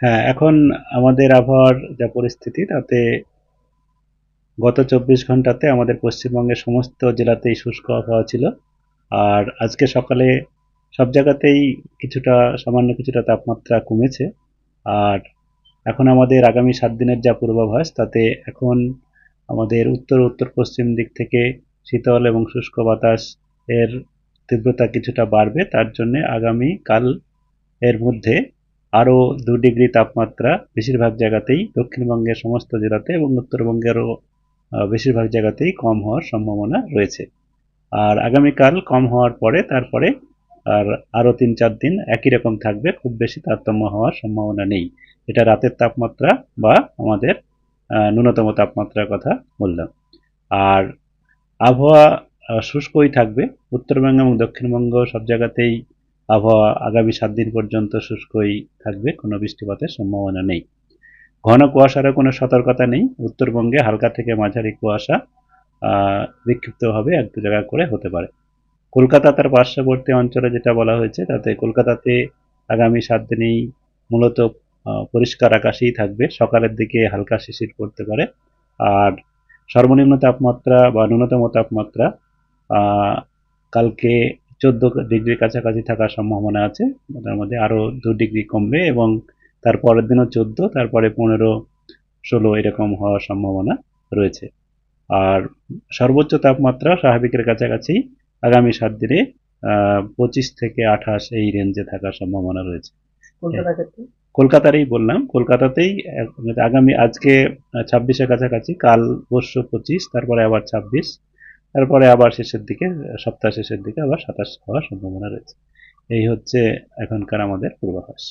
হ্যাঁ, এখন আমাদের আবহাওয়ার যা পরিস্থিতি তাতে গত 24 ঘন্টাতে আমাদের পশ্চিমবঙ্গের সমস্ত জেলাতেই শুষ্ক আবহাওয়া ছিল। আর আজকে সকালে সব জায়গাতেই কিছুটা সামান্য কিছুটা তাপমাত্রা কমেছে। আর এখন আমাদের আগামী 7 দিনের যা পূর্বাভাস তাতে এখন আমাদের উত্তর উত্তর পশ্চিম দিক থেকে শীতল এবং শুষ্ক বাতাস এর তীব্রতা কিছুটা বাড়বে। তার জন্য আগামী কাল এর মধ্যে আরও 2 ডিগ্রি তাপমাত্রা বেশিরভাগ জায়গাতেই দক্ষিণবঙ্গের সমস্ত জেলাতে এবং উত্তরবঙ্গেরও বেশিরভাগ জায়গাতেই কম হওয়ার সম্ভাবনা রয়েছে। আর আগামীকাল কম হওয়ার পরে তারপরে আর আরও 3-4 দিন একই রকম থাকবে, খুব বেশি তারতম্য হওয়ার সম্ভাবনা নেই। এটা রাতের তাপমাত্রা বা আমাদের ন্যূনতম তাপমাত্রার কথা বললাম। আর আবহাওয়া শুষ্কই থাকবে। উত্তরবঙ্গ এবং দক্ষিণবঙ্গ সব জায়গাতেই আবহাওয়া আগামী 7 দিন পর্যন্ত শুষ্কই থাকবে, কোনো বৃষ্টিপাতের সম্ভাবনা নেই। ঘন কুয়াশারও কোনো সতর্কতা নেই। উত্তরবঙ্গে হালকা থেকে মাঝারি কুয়াশা বিক্ষিপ্তভাবে এক দু জায়গা করে হতে পারে। কলকাতা তার পার্শ্ববর্তী অঞ্চলে যেটা বলা হয়েছে তাতে কলকাতাতে আগামী 7 দিনেই মূলত পরিষ্কার আকাশেই থাকবে। সকালের দিকে হালকা শিশির পড়তে পারে। আর সর্বনিম্ন তাপমাত্রা বা ন্যূনতম তাপমাত্রা আহ, কালকে 14 ডিগ্রির কাছাকাছি থাকার সম্ভাবনা আছে। তার মধ্যে আরও 2 ডিগ্রি কমবে এবং তার পরের দিনও 14, তারপরে 15-16 এরকম হওয়ার সম্ভাবনা রয়েছে। আর সর্বোচ্চ তাপমাত্রা স্বাভাবিকের কাছাকাছি আগামী 7 দিনে 25 থেকে 28 এই রেঞ্জে থাকার সম্ভাবনা রয়েছে। কলকাতার ক্ষেত্রে? কলকাতারই বললাম, কলকাতাতেই আগামী আজকে 26-এর কাছাকাছি, কাল পরশু 25, তারপরে আবার 26, তারপরে আবার শেষের দিকে সপ্তাহ শেষের দিকে আবার 27 হওয়ার সম্ভাবনা রয়েছে। এই হচ্ছে এখনকার আমাদের পূর্বাভাস।